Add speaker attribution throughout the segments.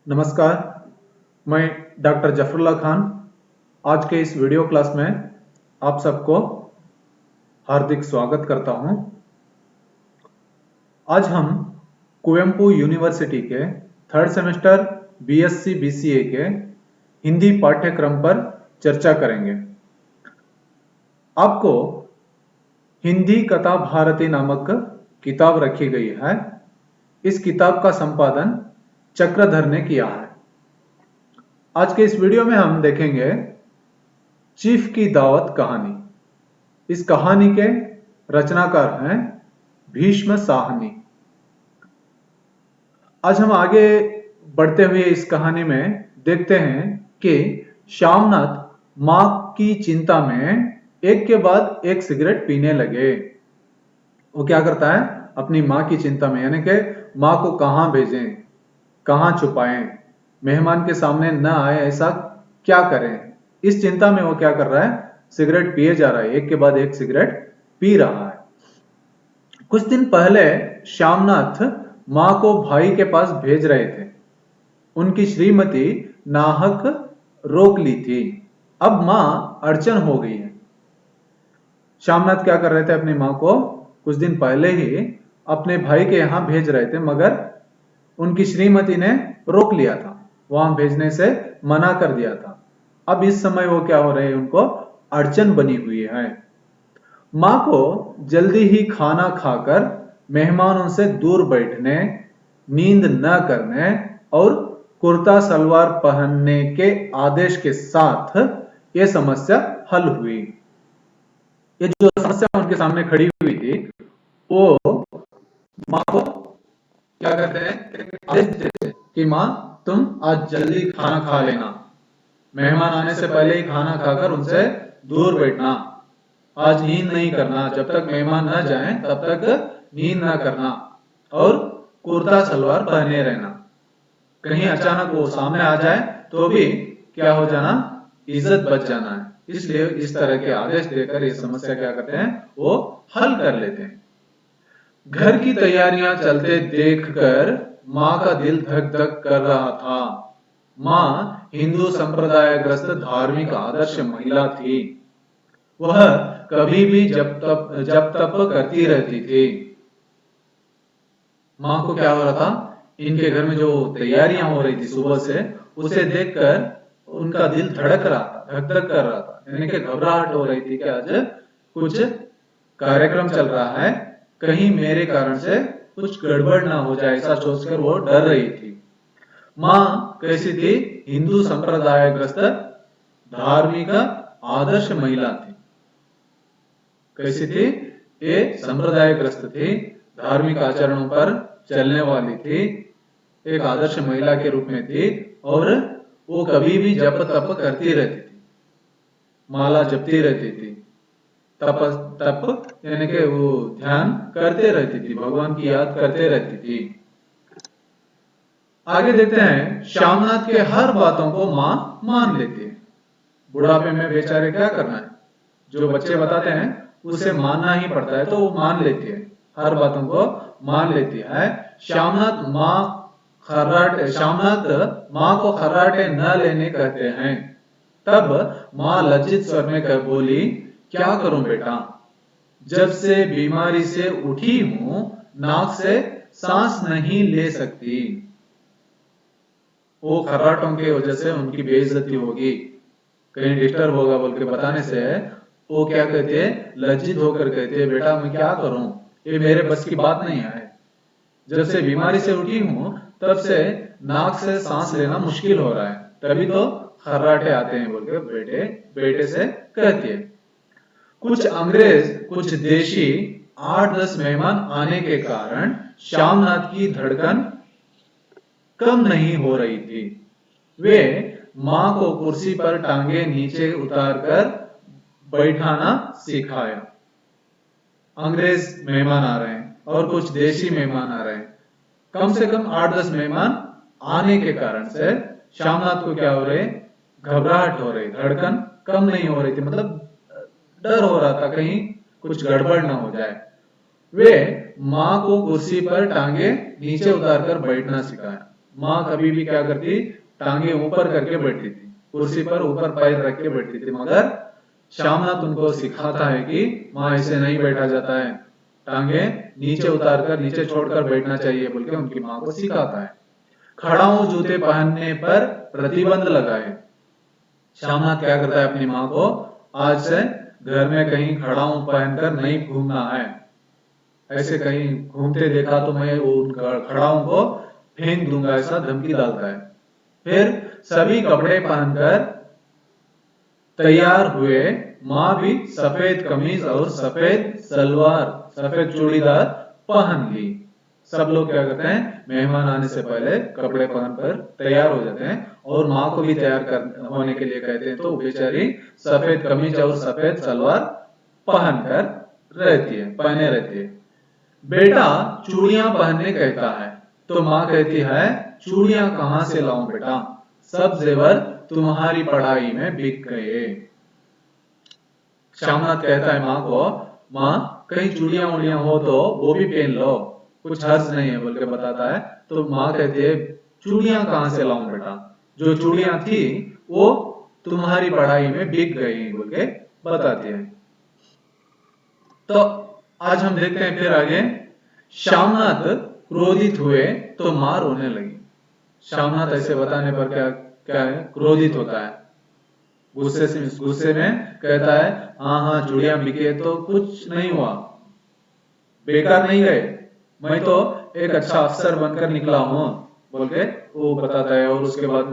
Speaker 1: नमस्कार, मैं डॉक्टर जफरुल्लाह खान आज के इस वीडियो क्लास में आप सबको हार्दिक स्वागत करता हूं। आज हम कुवेंपु यूनिवर्सिटी के थर्ड सेमेस्टर बीएससी बीसीए के हिंदी पाठ्यक्रम पर चर्चा करेंगे। आपको हिंदी कथा भारती नामक किताब रखी गई है। इस किताब का संपादन चक्रधर ने किया है। आज के इस वीडियो में हम देखेंगे चीफ की दावत कहानी। इस कहानी के रचनाकार हैं भीष्म साहनी। आज हम आगे बढ़ते हुए इस कहानी में देखते हैं कि श्यामनाथ मां की चिंता में एक के बाद एक सिगरेट पीने लगे। वो क्या करता है, अपनी मां की चिंता में, यानी कि मां को कहां भेजें, कहां छुपाएं, मेहमान के सामने न आए, ऐसा क्या करें, इस चिंता में वो क्या कर रहा है, सिगरेट पिए जा रहा है, एक के बाद एक सिगरेट पी रहा है। कुछ दिन पहले श्यामनाथ मां को भाई के पास भेज रहे थे। उनकी श्रीमती नाहक रोक ली थी। अब मां अड़चन हो गई है। श्यामनाथ क्या कर रहे थे, अपनी मां को कुछ दिन पहले ही अपने भाई के यहां भेज रहे थे, मगर उनकी श्रीमती ने रोक लिया था, वहां भेजने से मना कर दिया था। अब इस समय वो क्या हो रहे हैं, उनको अड़चन बनी हुई है। मां को जल्दी ही खाना खाकर मेहमानों से दूर बैठने, नींद न करने और कुर्ता सलवार पहनने के आदेश के साथ यह समस्या हल हुई। ये जो समस्या उनके सामने खड़ी हुई थी, वो मां को क्या करते हैं, आदेश देते हैं कि मां तुम आज जल्दी खाना खा लेना, मेहमान आने से पहले ही खाना खाकर उनसे दूर बैठना, आज नींद नहीं करना, जब तक मेहमान न जाएं तब तक नींद ना करना, और कुर्ता सलवार पहने रहना। कहीं अचानक वो सामने आ जाए तो भी क्या हो जाना, इज्जत बच जाना है। इसलिए इस तरह के आदेश देकर ये समस्या क्या करते हैं, वो हल कर लेते हैं। घर की तैयारियां चलते देखकर मां का दिल धक धक कर रहा था। मां हिंदू संप्रदायग्रस्त धार्मिक आदर्श महिला थी। वह कभी भी जब तप करती रहती थी। मां को क्या हो रहा था, इनके घर में जो तैयारियां हो रही थी सुबह से, उसे देखकर उनका दिल धड़क रहा था, धक धक कर रहा था, यानी कि घबराहट हो रही थी कि आज कुछ कार्यक्रम चल रहा है, कहीं मेरे कारण से कुछ गड़बड़ ना हो जाए, ऐसा सोचकर वो डर रही थी। मां कैसी थी, हिंदू संप्रदायग्रस्त धार्मिक आदर्श महिला थी। कैसी थी, ये संप्रदायग्रस्त थी, धार्मिक आचरणों पर चलने वाली थी, एक आदर्श महिला के रूप में थी, और वो कभी भी जप तप करती रहती थी, माला जपती रहती थी, तप यानी कि वो ध्यान करते रहती थी, भगवान की याद करते रहती थी। आगे देखते हैं, श्यामनाथ के हर बातों को मां मान लेती है। बुढ़ापे में बेचारे क्या करना है, जो बच्चे बताते हैं उसे मानना ही पड़ता है, तो वो मान लेती है, हर बातों को मान लेती है। श्यामनाथ मां को खर्राटे न लेने कहते हैं। तब मां लज्जित स्वर में कह बोली, क्या करूं बेटा, जब से बीमारी से उठी हूं नाक से सांस नहीं ले सकती। वो खर्राटों की वजह से उनकी बेइज्जती होगी, कहीं डिस्टर्ब होगा बोल के बताने से वो क्या कहते हैं, लज्जित होकर कहते हैं, बेटा मैं क्या करूं, ये मेरे बस की बात नहीं है, जब से बीमारी से उठी हूं तब से नाक से सांस लेना मुश्किल हो रहा है, तभी तो खर्राटे आते हैं बोल के बेटे से कहती है। कुछ अंग्रेज कुछ देशी 8-10 मेहमान आने के कारण श्यामनाथ की धड़कन कम नहीं हो रही थी। वे मां को कुर्सी पर टांगे नीचे उतारकर बैठाना सिखाया। अंग्रेज मेहमान आ रहे हैं और कुछ देशी मेहमान आ रहे हैं, कम से कम 8-10 मेहमान आने के कारण से श्यामनाथ को क्या हो रहे, घबराहट हो रही, धड़कन कम नहीं हो रही थी, मतलब डर हो रहा था कहीं कुछ गड़बड़ ना हो जाए। वे मां को कुर्सी पर टांगे नीचे उतारकर बैठना सिखाया। माँ कभी भी क्या करती, टांगे ऊपर करके बैठती थी, कुर्सी पर ऊपर पैर रख के बैठती थी। मगर श्यामनाथ उनको सिखाता है कि माँ ऐसे नहीं बैठा जाता है, टांगे नीचे उतार कर, नीचे छोड़कर बैठना चाहिए बोल के उनकी माँ को सिखाता है। खड़ाऊ जूते पहनने पर प्रतिबंध लगाए। श्यामनाथ क्या करता है अपनी माँ को, आज से घर में कहीं खड़ाऊ पहनकर नहीं घूमना है, ऐसे कहीं घूमते देखा तो मैं उन खड़ाऊ को फेंक दूंगा, ऐसा धमकी डालता है। फिर सभी कपड़े पहनकर तैयार हुए। माँ भी सफेद कमीज और सफेद सलवार, सफेद चूड़ीदार पहन ली। सब लोग क्या करते हैं, मेहमान आने से पहले कपड़े पहनकर तैयार हो जाते हैं और माँ को भी तैयार होने के लिए कहते हैं। तो बेचारी सफेद कमीज और सफेद सलवार पहनकर रहती है, पहने रहती है। बेटा चूड़ियां पहनने कहता है तो माँ कहती है, चूड़ियां कहां से लाऊं बेटा, सब जेवर तुम्हारी पढ़ाई में बिक गए। श्यामनाथ कहता है माँ को, माँ कहीं चूड़ियां उड़ियां हो तो वो भी पहन लो, कुछ हर्ज नहीं है बोल के बताता है। तो माँ कहती है, चूड़ियां कहां से लाऊं बेटा, जो चूड़ियां थी वो तुम्हारी पढ़ाई में बिक गई बोल के बताती है। तो आज हम देखते हैं फिर आगे, श्यामनाथ क्रोधित हुए तो माँ रोने लगी। श्यामनाथ ऐसे बताने पर क्या क्या है, क्रोधित होता है, गुस्से में कहता है, हाँ हाँ चूड़ियां बिके तो कुछ नहीं हुआ, बेकार नहीं गए, मैं तो एक अच्छा अफसर बनकर निकला हूँ बोल के वो बताता है। और उसके बाद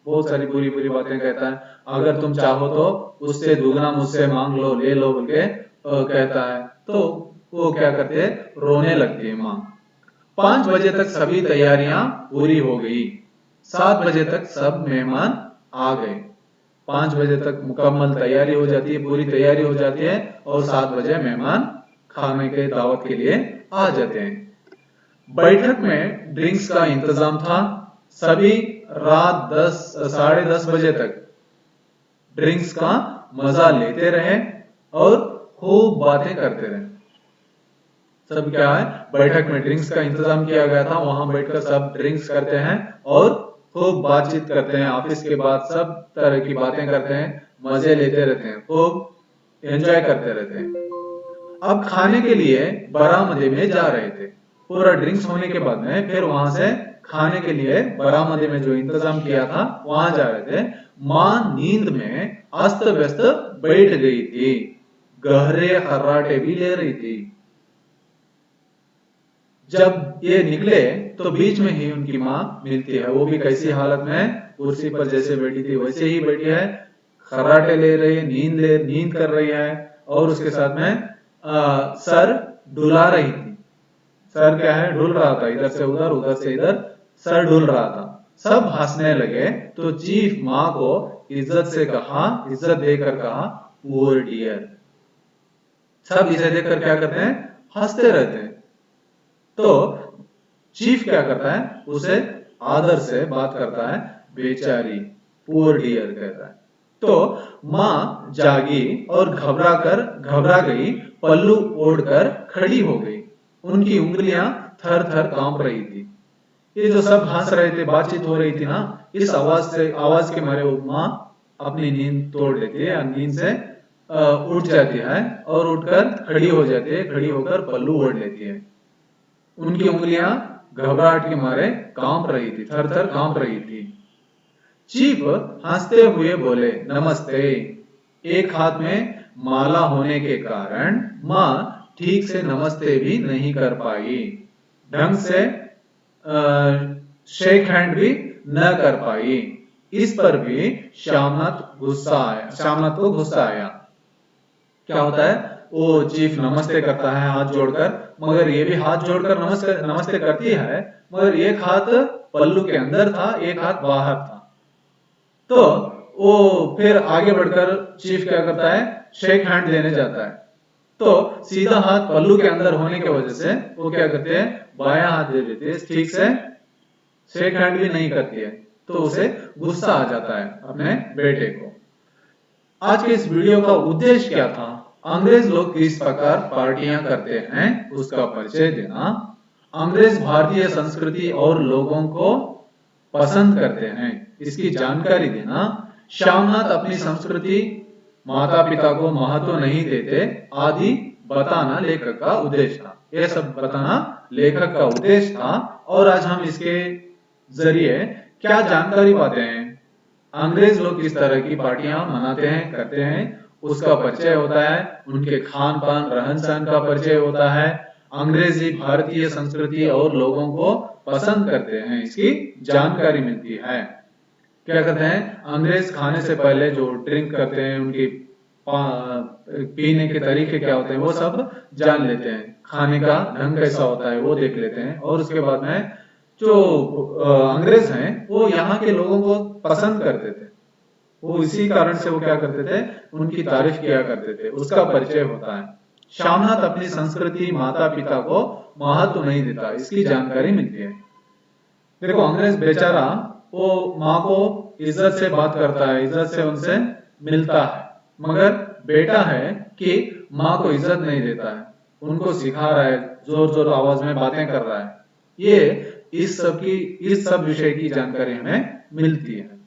Speaker 1: बहुत सारी बुरी बुरी बातें कहता है, अगर तुम चाहो तो उससे दुगना मुझसे मांग लो, ले लो बोल के कहता है। तो वो क्या करते हैं, रोने लगती है माँ। 5 बजे तक सभी तैयारियां पूरी हो गई। 7 बजे तक सब मेहमान आ गए। 5 बजे तक मुकम्मल तैयारी हो जाती है, पूरी तैयारी हो जाती है और 7 बजे मेहमान खाने के दावत के लिए आ जाते हैं। बैठक में ड्रिंक्स का इंतजाम था। सभी रात 10 साढ़े 10 बजे तक ड्रिंक्स का मजा लेते रहे और खूब बातें करते रहे। सब क्या है, बैठक में ड्रिंक्स का इंतजाम किया गया था, वहां बैठकर सब ड्रिंक्स करते हैं और खूब बातचीत करते हैं। ऑफिस के बाद सब तरह की बातें करते हैं, मजे लेते रहते हैं, खूब एंजॉय करते रहते हैं। अब खाने के लिए बरामदे में जा रहे थे। पूरा ड्रिंक्स होने के बाद में फिर वहां से खाने के लिए बरामदे में जो इंतजाम किया था वहां जा रहे थे। माँ नींद में अस्त व्यस्त बैठ गई थी, गहरे खर्राटे भी ले रही थी। जब ये निकले तो बीच में ही उनकी माँ मिलती है। वो भी कैसी हालत में, कुर्सी पर जैसे बैठी थी वैसे ही बैठी है, खर्राटे ले रही है, नींद कर रही है और उसके साथ में सर डुला रही थी। सर क्या है, डुल रहा था, इधर से उधर, उधर से इधर सर डुल रहा था। सब हंसने लगे तो चीफ माँ को इज्जत से कहा, इज्जत देकर कहा, पुअर डियर। सब इसे देखकर क्या करते हैं, हंसते रहते हैं। तो चीफ क्या करता है, उसे आदर से बात करता है, बेचारी, पुअर डियर कहता है। तो माँ जागी और घबरा गई, पल्लू ओढ़कर खड़ी हो गई। उनकी उंगलियां थर थर कांप रही थी। ये जो सब हंस रहे थे, बातचीत हो रही थी ना, इस आवाज के मारे वो माँ अपनी नींद तोड़ लेती है, नींद से उठ जाती है और उठकर खड़ी हो जाती है, खड़ी होकर पल्लू ओढ़ लेती है। उनकी उंगलियां घबराहट के मारे कांप रही थी, थर थर कांप रही थी। चीफ हंसते हुए बोले, नमस्ते। एक हाथ में माला होने के कारण माँ ठीक से नमस्ते भी नहीं कर पाई, ढंग से शेक हैंड भी न कर पाई। इस पर भी श्यामनाथ को गुस्सा आया। क्या होता है, वो चीफ नमस्ते करता है हाथ जोड़कर, मगर ये भी हाथ जोड़कर नमस्ते करती है, मगर एक हाथ पल्लू के अंदर था, एक हाथ बाहर था। तो वो फिर आगे बढ़कर चीफ क्या करता है, शेक हैंड देने जाता है। तो सीधा हाथ पल्लू के अंदर होने की वजह से वो क्या करते हैं, बायां हाथ दे देते हैं, ठीक से शेक हैंड भी नहीं करती है। तो उसे गुस्सा आ जाता है अपने बेटे को। आज के इस वीडियो का उद्देश्य क्या था, अंग्रेज लोग किस प्रकार पार्टियां करते हैं उसका परिचय देना, अंग्रेज भारतीय संस्कृति और लोगों को पसंद करते हैं, इसकी जानकारी देना। श्यामनाथ अपनी संस्कृति, माता पिता को महत्व नहीं देते आदि बताना लेखक का उद्देश्य था। यह सब बताना लेखक का उद्देश्य था। और आज हम इसके जरिए क्या जानकारी पाते हैं? अंग्रेज लोग किस तरह की पार्टियां मनाते हैं, करते हैं, उसका परिचय होता है। उनके खान पान रहन सहन का परिचय होता है। अंग्रेजी भारतीय संस्कृति और लोगों को पसंद करते हैं, इसकी जानकारी मिलती है। क्या करते हैं? अंग्रेज खाने से पहले जो ड्रिंक करते हैं, उनकी पीने के तरीके क्या होते हैं, वो सब जान लेते हैं। खाने का ढंग कैसा होता है वो देख लेते हैं। और उसके बाद में जो अंग्रेज हैं वो यहाँ के लोगों को पसंद करते थे। वो इसी कारण से वो क्या करते थे, उनकी तारीफ किया करते थे, उसका परिचय होता है। श्यामनाथ अपनी संस्कृति, माता पिता को महत्व नहीं देता, इसकी जानकारी मिलती है। देखो, अंग्रेज बेचारा वो माँ को इज्जत से बात करता है, इज्जत से उनसे मिलता है, मगर बेटा है कि माँ को इज्जत नहीं देता है, उनको सिखा रहा है, जोर जोर आवाज में बातें कर रहा है। ये इस सब विषय की जानकारी हमें मिलती है।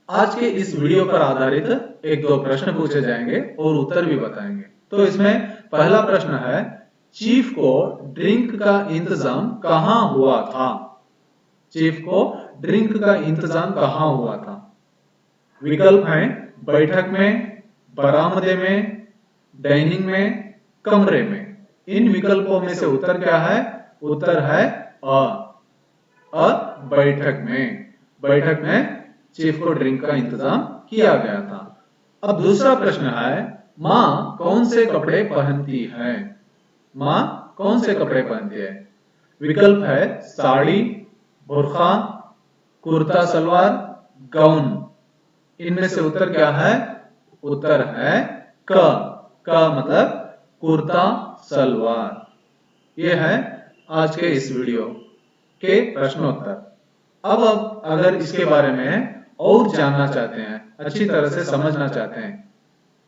Speaker 1: आज के इस वीडियो पर आधारित एक दो प्रश्न पूछे जाएंगे और उत्तर भी बताएंगे। तो इसमें पहला प्रश्न है, चीफ को ड्रिंक का इंतजाम कहां हुआ था? चीफ को ड्रिंक का इंतजाम कहां हुआ था? विकल्प हैं बैठक में, बरामदे में, डाइनिंग में, कमरे में। इन विकल्पों में से उत्तर क्या है? उत्तर है अ बैठक में। बैठक में चीफ को ड्रिंक का इंतजाम किया गया था। अब दूसरा प्रश्न है, माँ कौन से कपड़े पहनती है? माँ कौन से कपड़े पहनती है? विकल्प है साड़ी, बुर्खा, कुर्ता सलवार, गाउन। इनमें से उत्तर क्या है? उत्तर है क मतलब कुर्ता सलवार। यह है आज के इस वीडियो के प्रश्नोत्तर। अब अगर इसके बारे में और जानना चाहते हैं, अच्छी तरह से समझना चाहते हैं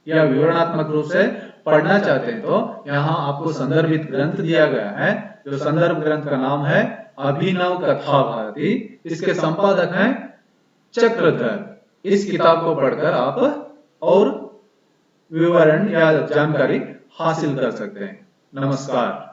Speaker 1: या विवरणात्मक रूप से पढ़ना चाहते हैं, तो यहाँ आपको संदर्भित ग्रंथ दिया गया है। जो संदर्भ ग्रंथ का नाम है अभिनव कथा भारती। इसके संपादक हैं चक्रधर। इस किताब को पढ़कर आप और विवरण या जानकारी हासिल कर सकते हैं। नमस्कार।